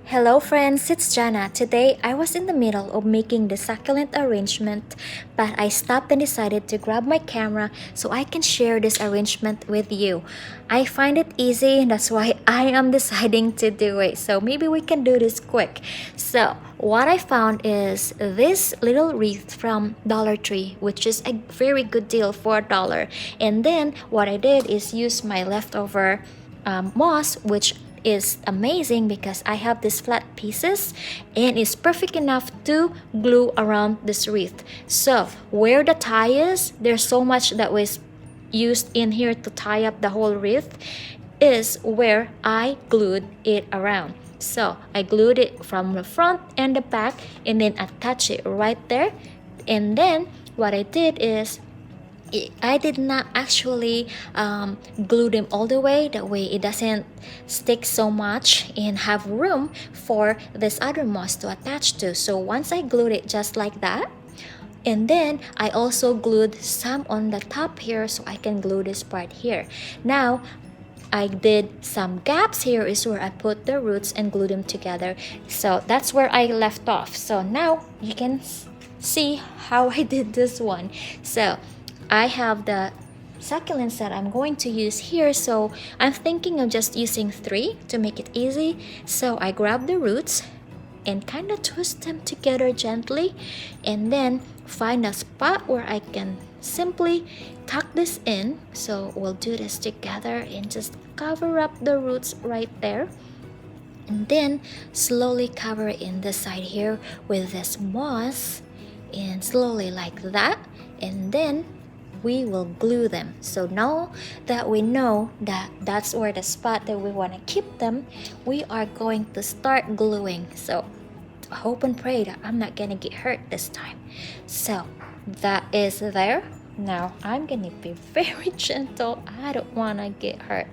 Hello friends, it's Jana. Today I was in the middle of making the succulent arrangement, but I stopped and decided to grab my camera so I can share this arrangement with you. I find it easy, that's why I am deciding to do it. So maybe we can do this quick. So what I found is this little wreath from Dollar Tree, which is a very good deal for $1. And then what I did is use my leftover moss, which is amazing because I have these flat pieces and it's perfect enough to glue around this wreath. So where the tie is, there's so much that was used in here to tie up the whole wreath, is where I glued it around. So I glued it from the front and the back and then attach it right there. And then what I did is I did not actually glue them all the way, that way it doesn't stick so much and have room for this other moss to attach to. So once I glued it just like that, and then I also glued some on the top here so I can glue this part here. Now I did some gaps here is where I put the roots and glue them together. So that's where I left off. So now you can see how I did this one. So I have the succulents that I'm going to use here, so I'm thinking of just using 3 to make it easy. So I grab the roots and kind of twist them together gently and then find a spot where I can simply tuck this in. So we'll do this together and just cover up the roots right there, and then slowly cover it in the side here with this moss, and slowly like that, and then we will glue them. So now that we know that that's where the spot that we want to keep them, we are going to start gluing. So hope and pray that I'm not gonna get hurt this time. So that is there. Now I'm gonna be very gentle. I don't want to get hurt.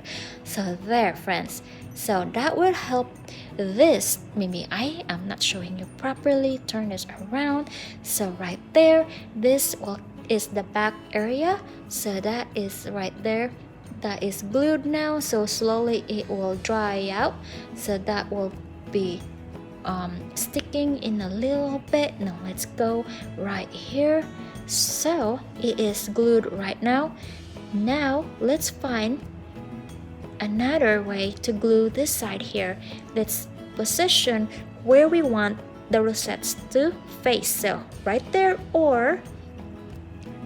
So there, friends. So that will help this. Maybe I am not showing you properly. Turn this around. So right there, this is the back area. So that is right there. That is glued now. So slowly it will dry out. So that will be sticking in a little bit. Now let's go right here. So it is glued right now. Now let's find another way to glue this side here. Let's position where we want the rosettes to face. So right there or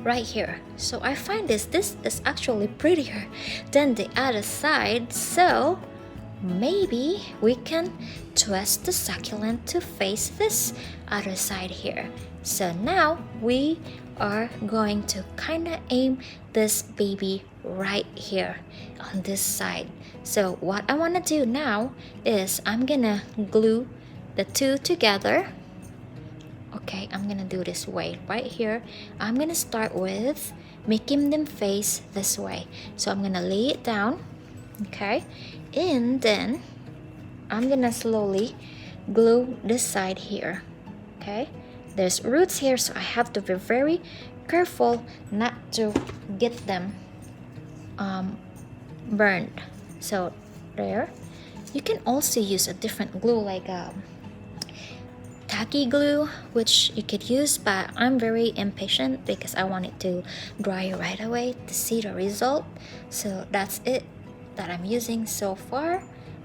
right here. So I find this is actually prettier than the other side. So maybe we can twist the succulent to face this other side here. So now we are going to kind of aim this baby right here on this side. So what I want to do now is I'm gonna glue the two together. Okay, I'm gonna do this way right here. I'm gonna start with making them face this way. So I'm gonna lay it down, okay, and then I'm gonna slowly glue this side here. Okay, there's roots here, so I have to be very careful not to get them burned. So there, you can also use a different glue like tacky glue, which you could use, but I'm very impatient because I want it to dry right away to see the result. So that's it that I'm using so far.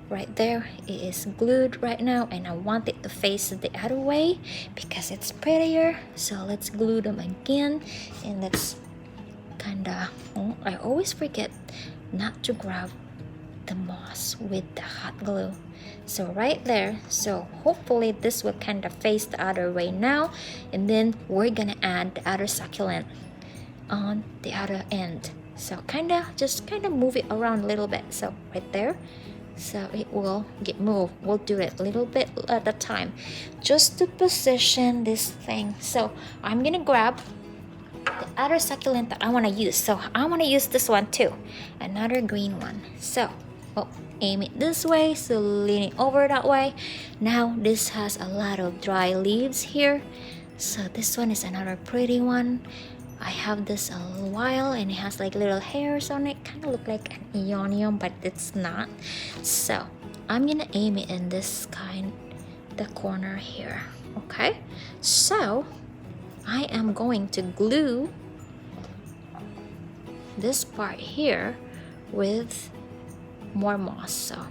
Right there, it is glued right now, and I want it to face the other way because it's prettier. So let's glue them again, and let's kinda, I always forget not to grab the moss with the hot glue. So right there, so hopefully this will kind of face the other way now, and then we're gonna add the other succulent on the other end. So just kind of move it around a little bit. So right there, so it will get moved. We'll do it a little bit at a time just to position this thing. So I'm gonna grab the other succulent that I want to use. So I want to use this one too, another green one. So aim it this way, so lean it over that way. Now this has a lot of dry leaves here, so this one is another pretty one. I have this a while and it has like little hairs on it, kind of look like an aeonium, but it's not. So I'm gonna aim it in this kind the corner here. Okay, so I am going to glue this part here with more moss. So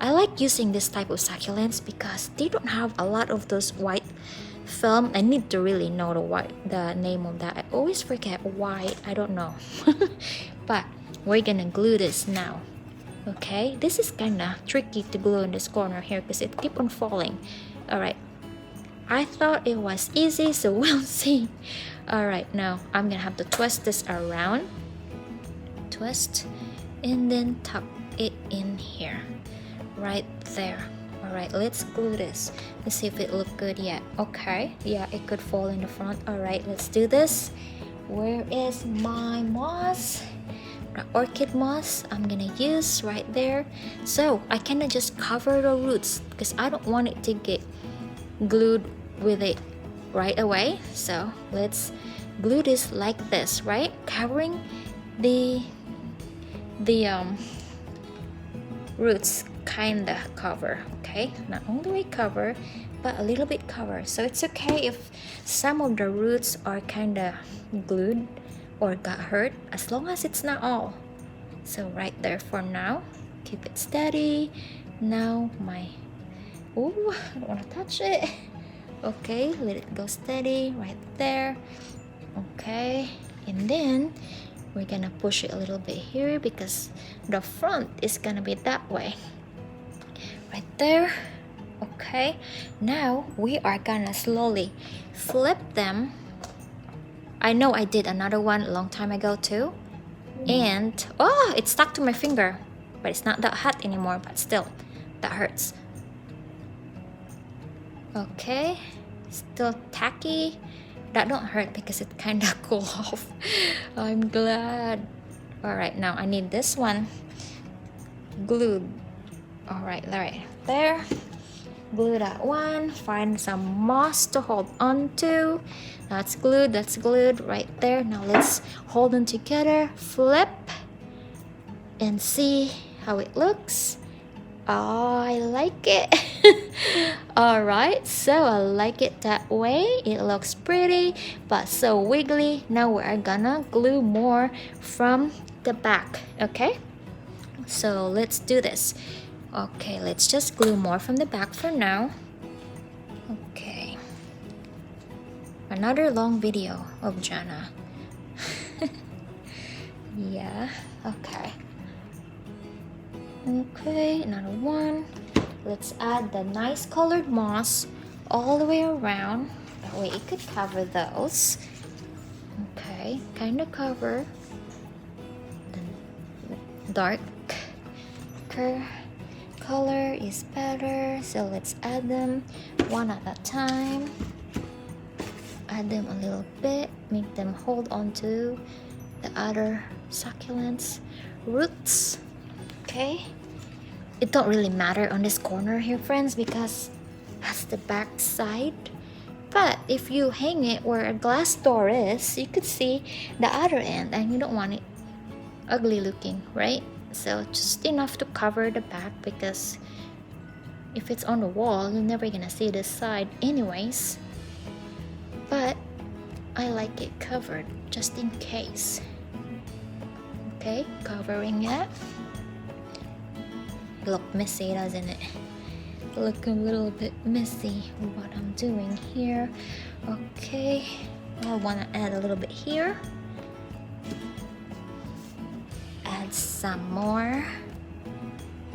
I like using this type of succulents because they don't have a lot of those white film. I need to really know the name of that. I always forget why, I don't know. But we're gonna glue this now. Okay, this is kinda tricky to glue in this corner here because it keep on falling. All right, I thought it was easy, so we'll see. All right, now I'm gonna have to twist this around, twist, and then tuck it in here, right there. All right, let's glue this. Let's see if it look good yet. Okay, yeah, it could fall in the front. All right, let's do this. Where is my moss? The orchid moss I'm gonna use right there. So I cannot just cover the roots because I don't want it to get glued with it right away. So let's glue this like this, right? Covering the roots, kinda cover. Okay, not all the way cover, but a little bit cover. So it's okay if some of the roots are kinda glued or got hurt, as long as it's not all. So right there for now, keep it steady. Now I don't want to touch it. Okay, let it go steady right there. Okay, and then we're gonna push it a little bit here because the front is gonna be that way, right there. Okay, now we are gonna slowly flip them. I know I did another one a long time ago too, and it stuck to my finger, but it's not that hot anymore, but still that hurts. Okay, still tacky. That don't hurt because it kind of cool off. I'm glad. All right, now I need this one glued. All right there. Glue that one. Find some moss to hold on to. That's glued right there. Now let's hold them together, flip, and see how it looks. I like it. All right, so I like it that way. It looks pretty but so wiggly. Now we're gonna glue more from the back. Okay, so let's do this. Okay, let's just glue more from the back for now. Okay, another long video of Jana. Yeah, okay, another one. Let's add the nice colored moss all the way around. That way it could cover those. Okay, kind of cover. The darker color is better. So let's add them one at a time. Add them a little bit. Make them hold on to the other succulents roots. Okay. It don't really matter on this corner here, friends, because that's the back side. But if you hang it where a glass door is, you could see the other end, and you don't want it ugly looking, right? So just enough to cover the back, because if it's on the wall, you're never gonna see this side anyways. But I like it covered just in case. Okay, covering it. Look messy, doesn't it? Look a little bit messy what I'm doing here. Okay, I want to add a little bit here. Add some more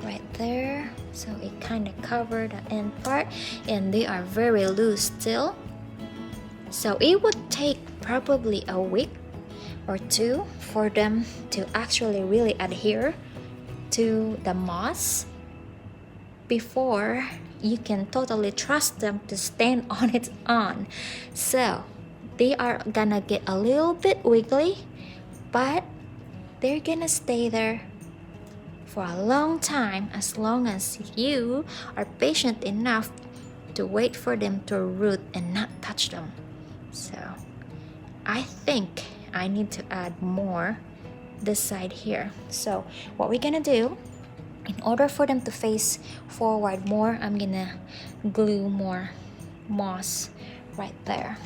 right there, so it kind of covered the end part, and they are very loose still. So it would take probably a week or two for them to actually really adhere to the moss before you can totally trust them to stand on its own. So they are gonna get a little bit wiggly, but they're gonna stay there for a long time, as long as you are patient enough to wait for them to root and not touch them. So I think I need to add more this side here. So what we're gonna do, in order for them to face forward more, I'm gonna glue more moss right there,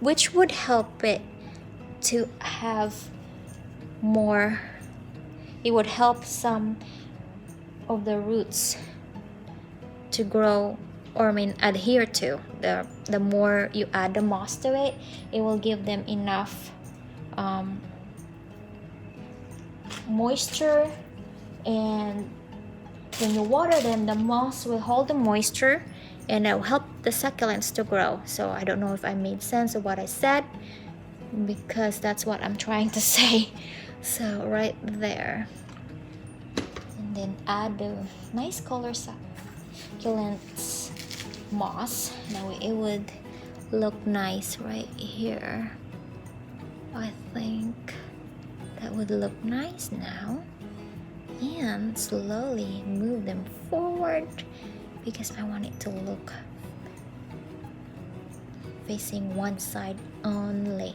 which would help it to have more. It would help some of the roots to grow, or I mean adhere to. The more you add the moss to it, it will give them enough moisture, and when you water them, the moss will hold the moisture and it will help the succulents to grow. So I don't know if I made sense of what I said, because that's what I'm trying to say. So right there, and then add the nice color succulents moss. Now it would look nice right here. I think that would look nice now. And slowly move them forward because I want it to look facing one side only.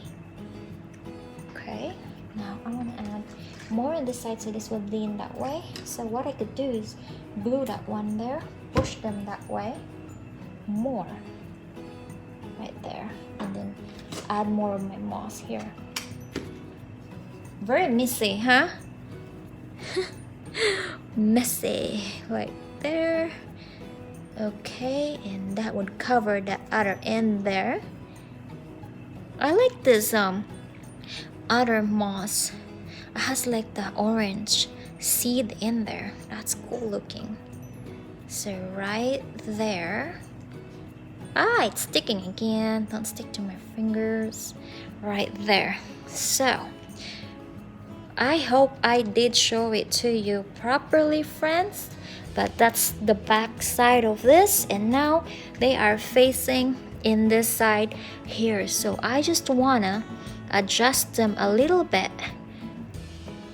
Okay, now I want to add more on this side so this will lean that way. So what I could do is glue that one there, push them that way more right there, and then add more of my moss here. Very messy, huh? Messy right there. Okay, and that would cover the other end there. I like this other moss. It has like the orange seed in there. That's cool looking. So right there. It's sticking again. Don't stick to my fingers. Right there. So I hope I did show it to you properly, friends. But that's the back side of this, and now they are facing in this side here. So I just wanna adjust them a little bit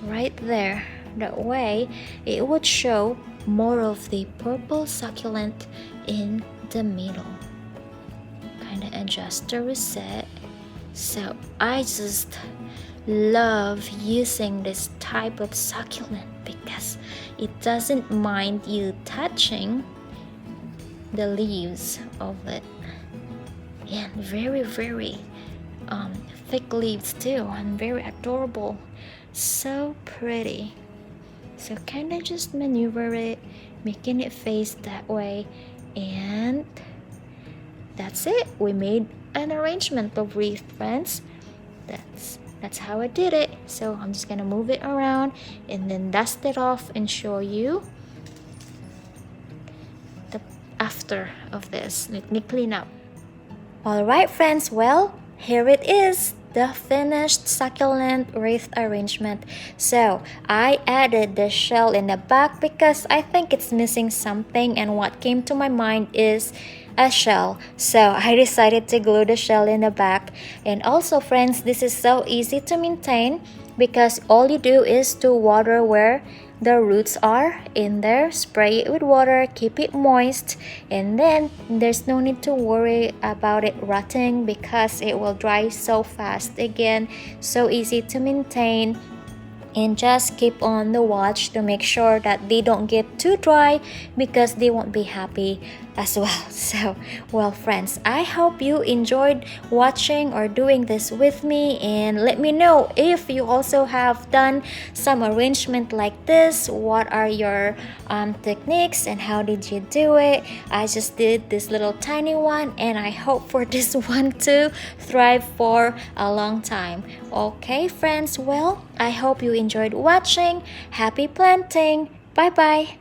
right there. That way it would show more of the purple succulent in the middle. Kind of adjust the reset. So I just love using this type of succulent because it doesn't mind you touching the leaves of it, and very thick leaves too, and very adorable, so pretty. So kind of just maneuver it, making it face that way, and that's it. We made an arrangement of wreath, friends. That's how I did it. So I'm just gonna move it around and then dust it off and show you the after of this. Let me clean up. Alright, friends, well, here it is, the finished succulent wreath arrangement. So I added the shell in the back because I think it's missing something, and what came to my mind is a shell. So I decided to glue the shell in the back. And also, friends, this is so easy to maintain because all you do is to water where the roots are in there, spray it with water, keep it moist, and then there's no need to worry about it rotting because it will dry so fast. Again, so easy to maintain, and just keep on the watch to make sure that they don't get too dry because they won't be happy as well. So, well, friends, I hope you enjoyed watching or doing this with me, and let me know if you also have done some arrangement like this. What are your techniques and how did you do it? I just did this little tiny one, and I hope for this one to thrive for a long time. Okay, friends, well, I hope you enjoyed watching. Happy planting. Bye bye.